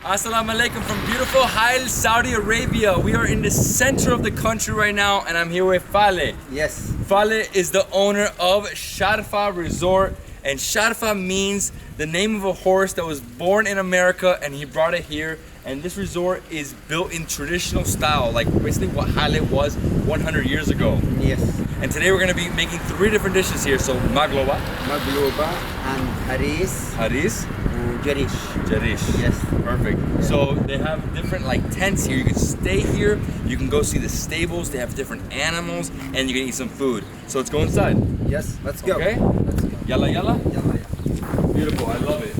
Assalamu alaikum from beautiful Hail, Saudi Arabia. We are in the center of the country right now, and I'm here with Fale. Yes. Fale is the owner of Sharfa Resort, and Sharfa means the name of a horse that was born in America, and he brought it here. And this resort is built in traditional style, like basically what Haile was 100 years ago. Yes. And today we're going to be making 3 different dishes here. So magloba, and haris, and jarish. Jarish. Yes. Perfect. So they have different like tents here. You can stay here. You can go see the stables. They have different animals, and you can eat some food. So let's go inside. Yes. Let's go. Okay. Let's go. Yalla yalla. Yalla. Beautiful. I love it.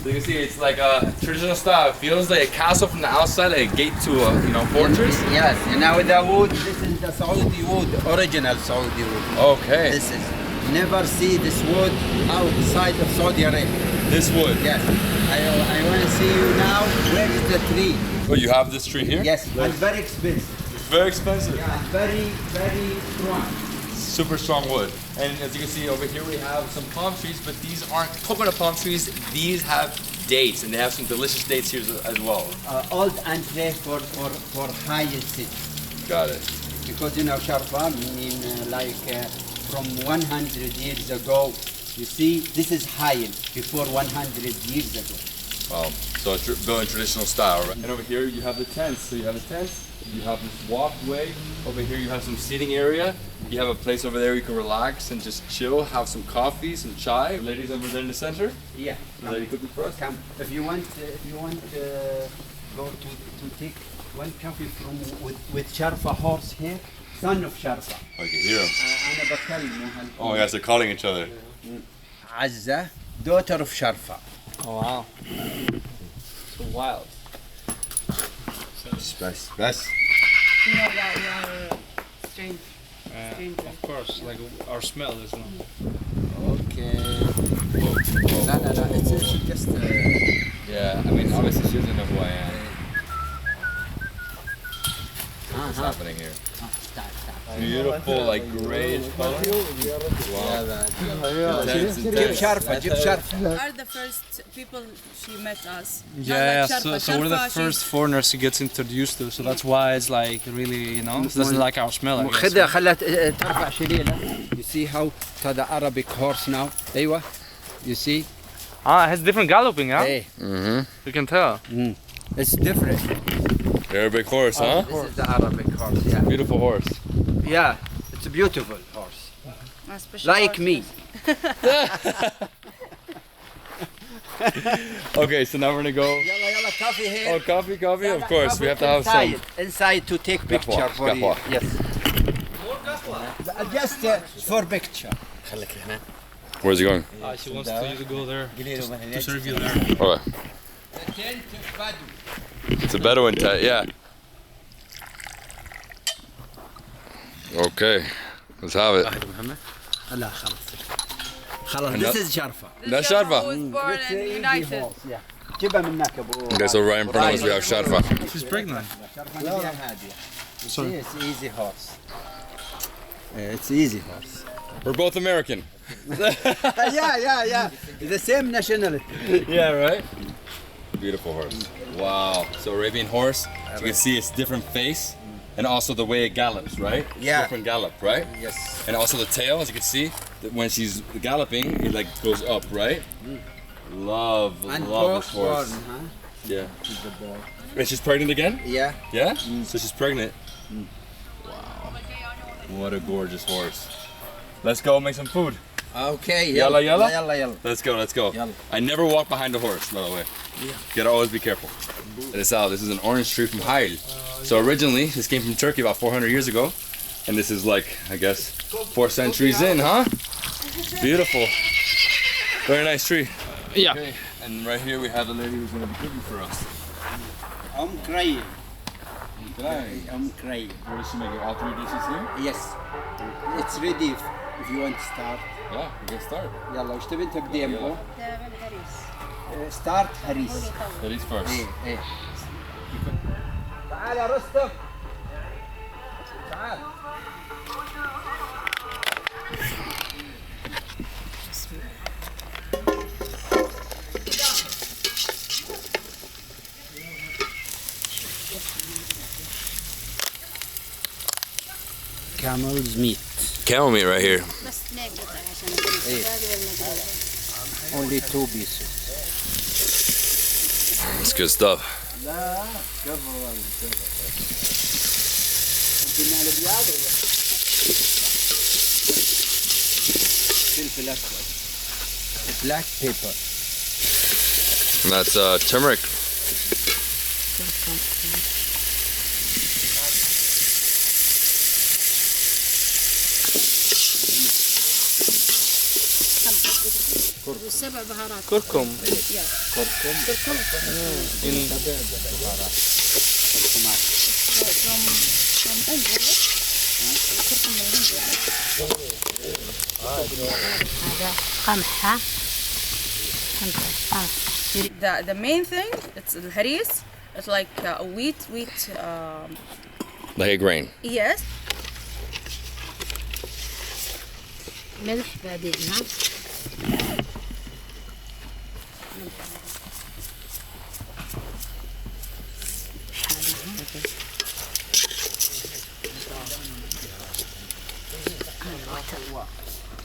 So you can see it's like a traditional style. It feels like a castle from the outside, like a gate to a fortress. Yes. And now with the wood, this is the Saudi wood, original Saudi wood. Okay. This is never see this wood outside of Saudi Arabia. This wood. Yes. I want to see you now. Where is the tree? Oh, you have this tree here? Yes. And very expensive. It's very expensive. Yeah. Very, very strong. Super strong wood. And as you can see over here we have some palm trees, but these aren't coconut palm trees. These have dates, and they have some delicious dates here as well. Old entree for high city. Got it. Because Sharfa mean from 100 years ago. You see, this is Hayil before 100 years ago. Wow. So it's built in traditional style, right? And over here you have the tents. So you have the tents. You have this walkway. Over here you have some seating area. You have a place over there you can relax and just chill, have some coffee, some chai. Ladies over there in the center. Yeah. The lady cooking for us. Come. If you want, go to take one coffee from with Sharfa horse here, son of Sharfa. I can hear him. أنا بكلمه. Oh, yes, they're calling each other. Azza, daughter of Sharfa. Oh wow. So wild. Best. You know that we are strange. Stranger. Of course, like our smell is not. Okay. No, it's just. Yeah, I mean, obviously she doesn't know who I am. What's happening here? Stop. Beautiful, like grayish color. Wow. Give Sharfa. Are the first people she met us. Not Yeah, like Sharfa. so we're the Sharfa, first she's- foreigners he gets introduced to, so that's why it's like really, it doesn't like our smell. I guess. خذها خلت ترفع شليلة. You see how the Arabic horse now. أيوة. You see? Ah, it has different galloping, huh? Hey. You can tell. It's different. Arabic horse, huh? This is the Arabic horse. Yeah. Beautiful horse. Yeah. It's a beautiful horse. Special Like me. Okay, so now we're gonna go. Yalla, coffee here. Oh, coffee, of course. We have to have some. Inside to take picture for you. Kahwa. Yes. Just for picture. Where's he going? She wants you to go there to serve you there. Okay. It's a Bedouin tent, yeah. Okay, let's have it. This is Sharfa. That's Sharfa Sharfa. was born in United. جيبها من هناك ابو. Okay, so right in front of us we have Sharfa. She's pregnant. See, it's easy horse. It's easy horse. We're both American. yeah. The same nationality. Yeah, right? Beautiful horse. Wow. So Arabian horse, you can see its different face and also the way it gallops, right? Yeah. Different gallop, right? Yes. And also the tail, as you can see, that when she's galloping, it like goes up, right? Love this horse. Born, huh? Yeah. And she's pregnant again? Yeah. Yeah? So she's pregnant. Wow. What a gorgeous horse. Let's go make some food. Okay. Yalla. Yalla. Let's go. Yalla. I never walk behind a horse, by the way. Yeah. You gotta always be careful. Check this out. This is an orange tree from Hail. So originally, this came from Turkey about 400 years ago. And this is like, I guess, 4 centuries in, huh? Beautiful. Very nice tree. Yeah. Okay. And right here we have the lady who's gonna be cooking for us. I'm crying. Okay. I'm crying. Where is she making all 3 dishes here? Yes. It's ready if you want to start. Yeah, we can start. يلا وش تبي تقديم يلا. هو؟ Start هريس. Ladies first. ايه. تعال يا رستم. تعال. camel's meat. Camel meat right here. بس اثنين قطع عشان اكل الفراخ والمقلوبة. Only 2 pieces. It's good stuff. لا قبل قلنا الابيض ولا فلفل اسود. Black pepper. And that's turmeric. والسبع بهارات. Kurkum. كركم. كركم. In بهارات. from India. كركم من India. هذا قمحة. The main thing, it's الهريس. It's like a wheat. Like a grain. Yes. ملح بعدين ها.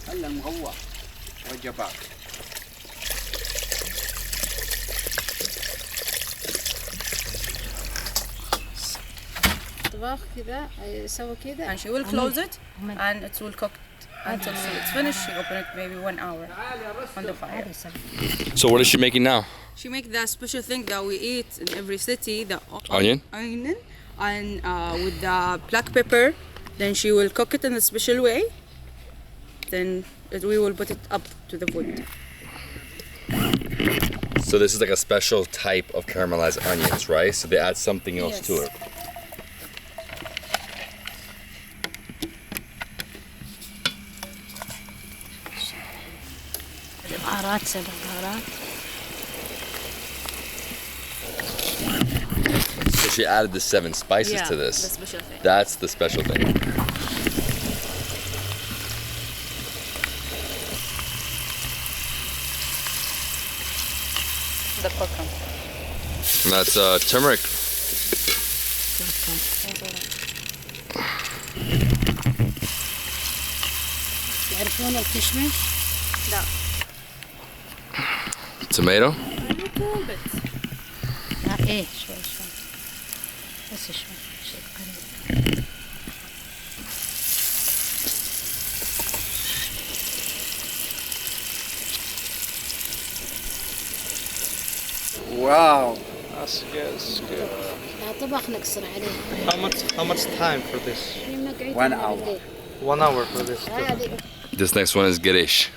هلا مغوى وجبات. طباخ كذا يسوي كذا. And she will close it, and it will cook until it's finished. She open it maybe 1 hour on the fire. So what is she making now? She make the special thing that we eat in every city, the Onion? onion, and with the black pepper. Then she will cook it in a special way. Then we will put it up to the wood. So this is like a special type of caramelized onions, right? So they add something else to Yes. it. بهارات 7 بهارات. So she added the 7 spices to The this. special thing. That's the special thing. The kurkum. And that's turmeric. يعرفون الكشمش؟ لا. Tomato. لا ايه شوي بس شوي شيء قليل. Wow. That's good. That's good. طبخ نقصر عليه. How much time for this? 1 hour. 1 hour for this. This next one is girish.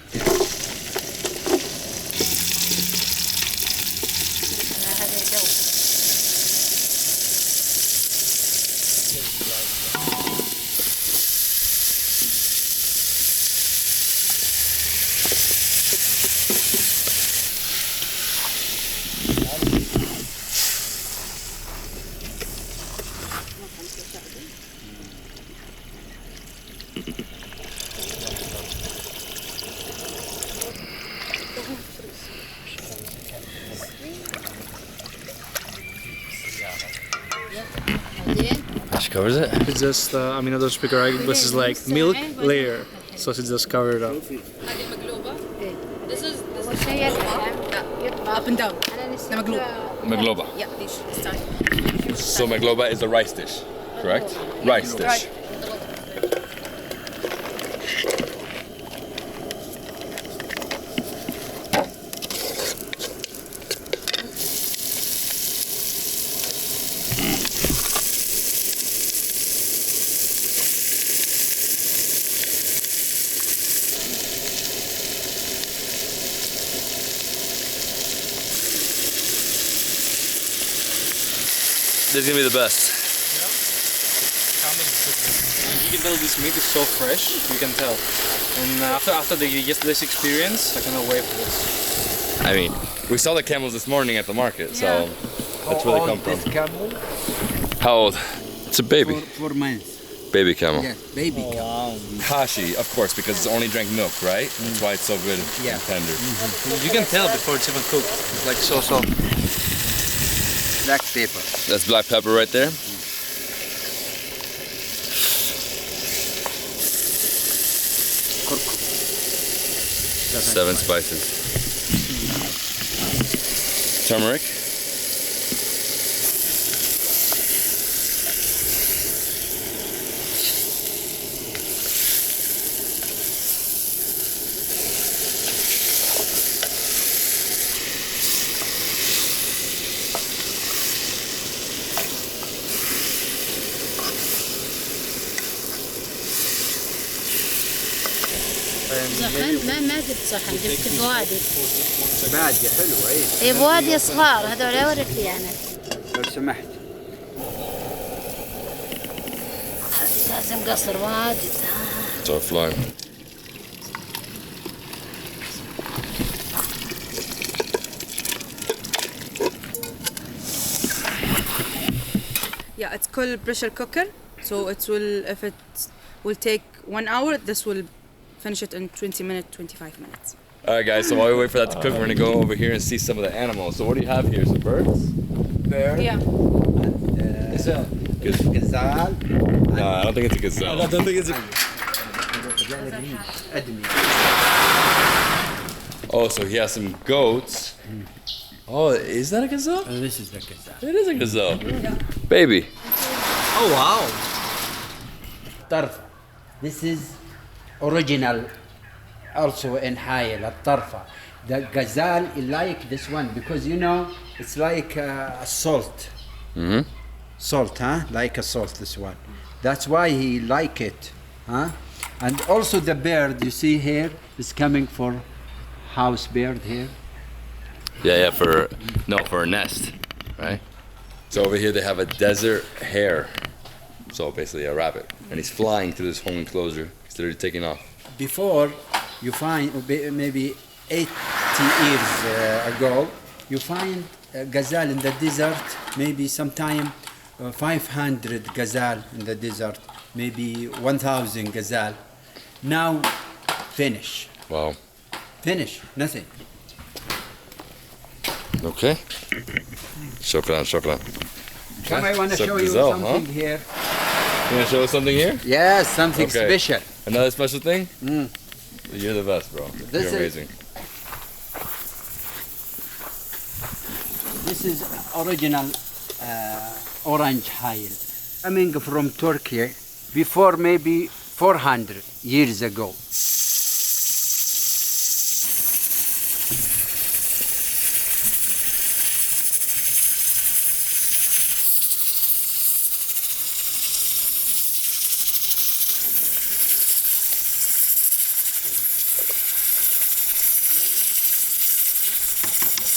She covers it. It's just, I mean, I don't speak Arabic, but it's like milk layer. So she just covered it up. هذه مقلوبة. This is أول شيء يطبخ up and down. على The مقلوب. Magloba. Yeah, this time. So magloba is a rice dish, correct? Rice dish. Right. This is gonna be the best. You can tell this meat is so fresh. You can tell. And after this experience, I cannot wait for this. I mean, we saw the camels this morning at the market, so that's where they come from. This camel? How old? It's a baby. 4 months. Baby camel. Yes, baby camel. Wow. Hashi, of course, because it's only drank milk, right? That's why it's so good Yeah. and tender. You can tell before it's even cooked. It's like so soft. Black pepper. That's black pepper right there. 7 spices. Turmeric. صحن ما جبت صحن جبت بوادي. بادية حلوة ايه. اي بوادي صغار هذول اوريك انا. لو سمحت. لازم قصر واجد. Start flying. Yeah, it's called pressure cooker. So it will, if it will take 1 hour, this will finish it in 20 minutes, 25 minutes. All right, guys. So while we wait for that to cook, we're gonna go over here and see some of the animals. So what do you have here? Some birds? Bear. Yeah. Gazelle. Gazelle. No, I don't think it's a gazelle. I don't think it's a. Oh, so he has some goats. Oh, is that a gazelle? This is the gazelle. It is a gazelle. Baby. Oh wow. Tarfa. This is original. Also in Hayel, Tarfa. The gazelle is like this one because you know it's like a salt. Mm-hmm. Salt, huh? Like a salt. This one. That's why he like it, huh? And also the bird you see here is coming for house bird here. Yeah, for a nest, right? So over here they have a desert hare. So basically a rabbit. And he's flying through this whole enclosure. He's literally taking off. Before you find maybe 80 years ago, you find a gazelle in the desert, maybe sometime 500 gazelle in the desert, maybe 1,000 gazelle. Now, finish. Wow. Finish, nothing. Okay. Shukran, shukran. Come, I want to It's a show you gazelle, something huh? here. You want to show us something here? Yes, something Okay. special. Another special thing? Mm. You're the best, bro. This You're is- amazing. This is original orange hail. Coming from Turkey before maybe 400 years ago.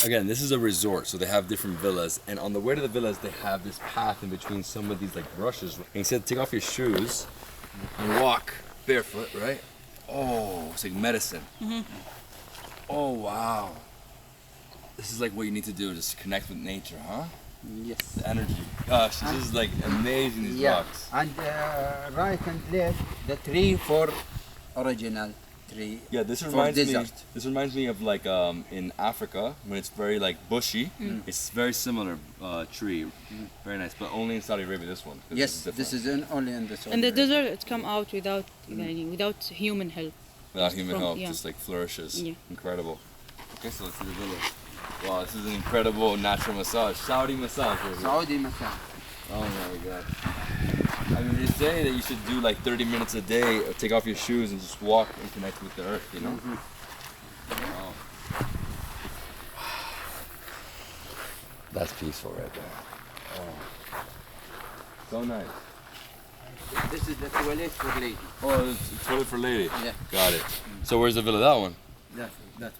Again, this is a resort, so they have different villas, and on the way to the villas, they have this path in between some of these like brushes. And he said, take off your shoes and walk barefoot, right? Oh, it's like medicine. Oh wow, this is like what you need to do, just connect with nature, huh? Yes. The energy. Gosh, this is like amazing. These rocks. And right and left, the tree for original tree. Yeah, this for reminds me. desert. This reminds me of like in Africa when it's very like bushy. It's very similar tree, very nice, but only in Saudi Arabia. This one. 'cause Yes, different. this is only in the In the desert, it come out without without human help. Without human from- help, yeah. just like flourishes. Yeah. Incredible. Okay, so let's see the villa. Wow, this is an incredible natural massage. Saudi massage. Over here. Saudi massage. Oh my god. I mean, they say that you should do like 30 minutes a day, take off your shoes and just walk and connect with the earth, you know? Wow. That's peaceful right there. Oh. So nice. This is the toilet for lady. Oh, it's a toilet for lady. Yeah. Got it. So where's the villa? That one? That one.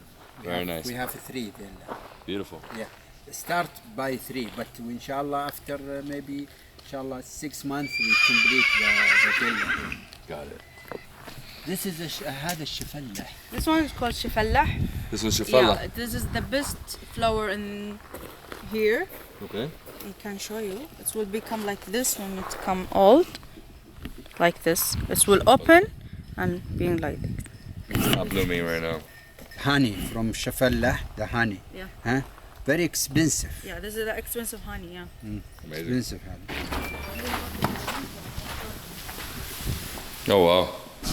Very nice. We have 3 then. Beautiful. Yeah. Start by 3, but inshallah after maybe inshallah 6 months we complete the villa. Got it. This is هذا الشفلة. This one is called shifallah. This one's shafala. Yeah, this is the best flower in here. Okay. I can show you. It will become like this when it come old, like this. It will open and being like this. It's not blooming right now. Honey from shafallah, the honey. Yeah. Huh? Very expensive. Yeah, this is the expensive honey. Yeah. Amazing. Expensive honey. Oh wow.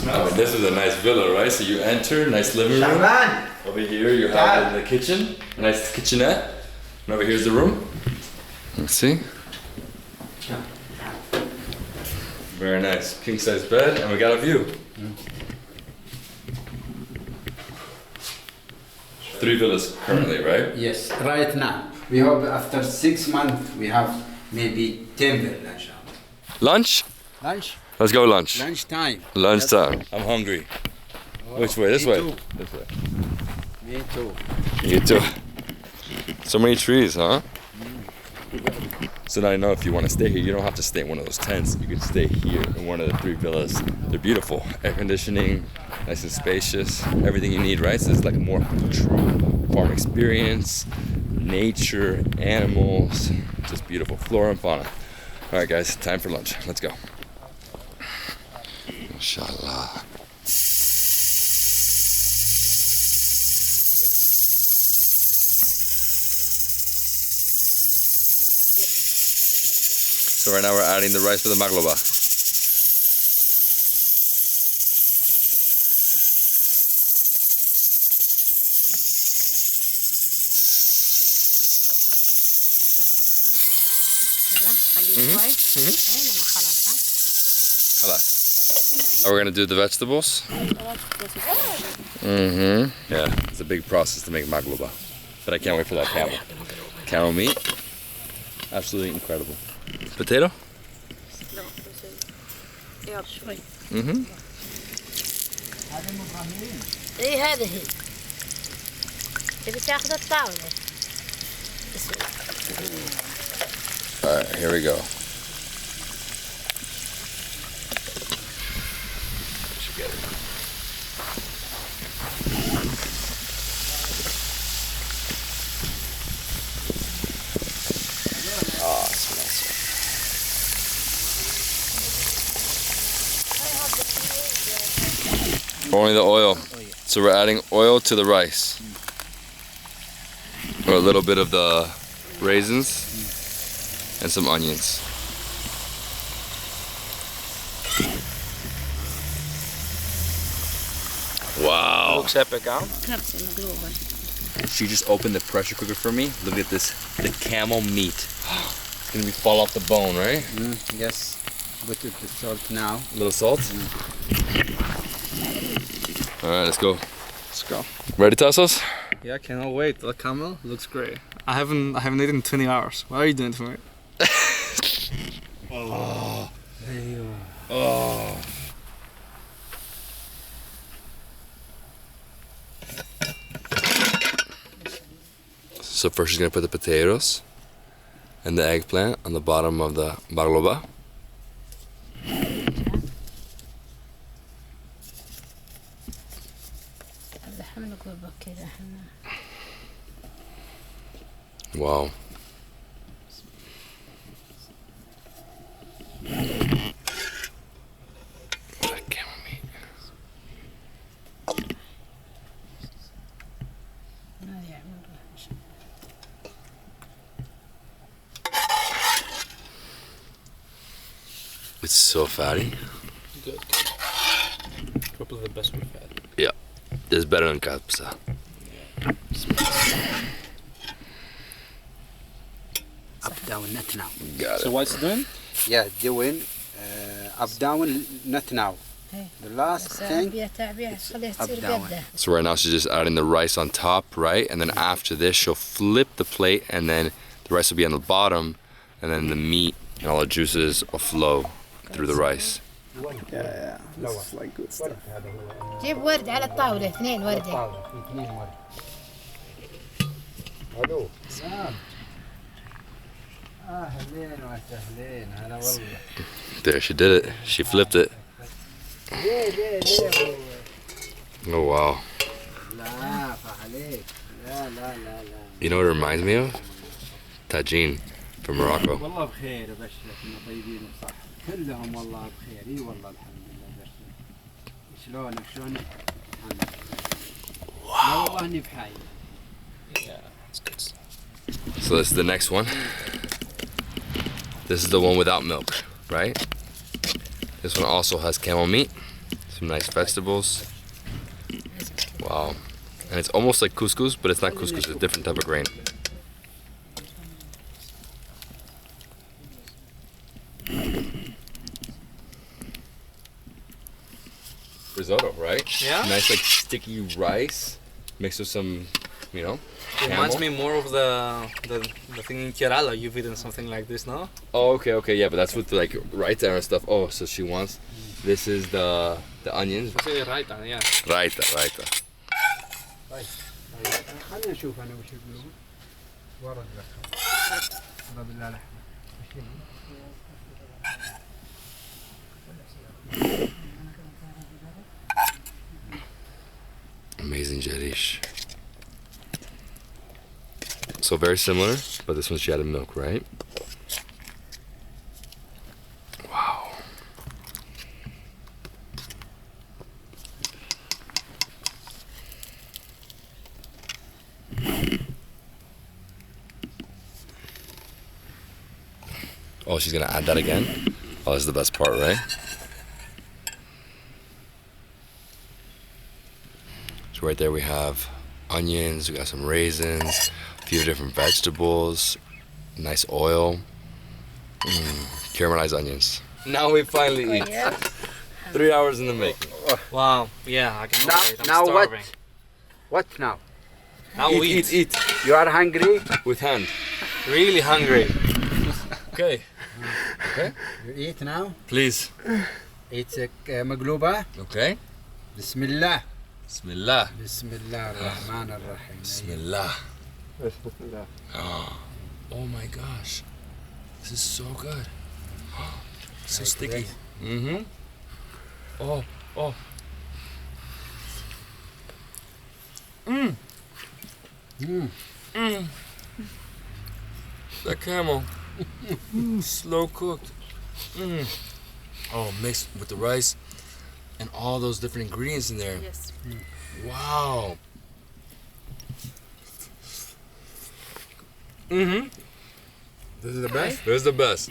I mean, this is a nice villa, right? So you enter, nice living room. Over here you have the kitchen, a nice kitchenette. And over here's the room. Let's see. Very nice. King size bed, and we got a view. 3 villas currently, right? Yes, right now. We hope after 6 months we have maybe 10 villas. Lunch? Lunch? Let's go lunch. Lunchtime. Lunchtime. I'm hungry. Which way? This way? Too. This way. Me too. You too. So many trees, huh? So now you know if you want to stay here, you don't have to stay in one of those tents. You can stay here in one of the 3 villas. They're beautiful. Air conditioning, nice and spacious. Everything you need, right? So it's like a more true farm experience, nature, animals, just beautiful flora and fauna. All right, guys, time for lunch. Let's go. Inshallah. So right now we're adding the rice for the magloba. Now we're gonna do the vegetables. Yeah, it's a big process to make magloba, but I can't wait for that camel. Camel meat, absolutely incredible. Potato? No, شوي. ايه هذه هي. تبي تاخذ الطاولة. Alright, here we go. Oh, it smells so. Only the oil. So we're adding oil to the rice. Or a little bit of the raisins and some onions. Wow. Looks epic, huh? She just opened the pressure cooker for me. Look at this, the camel meat. It's gonna be fall off the bone, right? Yes. Put it the salt now. A little salt. All right, let's go. Let's go. Ready, Tassos? Yeah, I cannot wait. The camel looks great. I haven't eaten in 20 hours. What are you doing to me? Oh. Oh. So first she's gonna put the potatoes and the eggplant on the bottom of the magloba. Wow. What a camel meat. It's so fatty. Good. Probably the best we've had. Yeah, it's better than kapsa. Up down, not now. Got So it. what's it doing? Yeah, doing up down, not now. The last thing. Up down. So right now she's just adding the rice on top, right? And then after this, she'll flip the plate, and then the rice will be on the bottom, and then the meat and all the juices will flow through the rice. Yeah. This is like good stuff. جيب ورد على الطاولة 2 وردة. الو اهلين وسهلين هلا والله. There, she did it. She flipped it. Oh wow. لا فعليك لا لا لا لا. You know what it reminds me of? Tagine from Morocco. والله بخير ابشرك انه طيبين وصح كلهم والله بخير اي والله الحمد لله ابشرك. شلونك الحمد لله. لا والله اني بحايل. Yeah, it's good stuff. So this is the next one. This is the one without milk, right? This one also has camel meat. Some nice vegetables. Wow. And it's almost like couscous, but it's not couscous. It's a different type of grain. Risotto, right? Yeah. Nice like sticky rice mixed with some, you know, It reminds camel. me more of the thing in Kerala. You've eaten something like this, no? Oh, okay, yeah, but that's with like raita and stuff. Oh, so she wants. This is the onions. Raita, yeah. Raita. خلينا نشوف انا وش يقولون. ورد ورد بالله لحمه. Amazing jarish. So very similar, but this one she added milk, right? Wow. Oh, she's gonna add that again? Oh, this is the best part, right? So right there we have onions, we got some raisins, a few different vegetables, nice oil, caramelized onions. Now we finally eat. 3 hours in the making. Wow. Yeah, I can Now, wait. I'm now what? starving. What now? Now we eat. Eat. You are hungry? With hand. Really hungry. Okay. You eat now? Please. Eat مقلوبة. Okay. بسم الله. Bismillah. بسم الله الرحمن الرحيم. Bismillah. Oh my gosh. This is so good. So sticky. Mm-hmm. Oh. That camel. Slow cooked. Oh, mixed with the rice and all those different ingredients in there. Yes. Wow. Mm-hmm. This is the best. This is the best.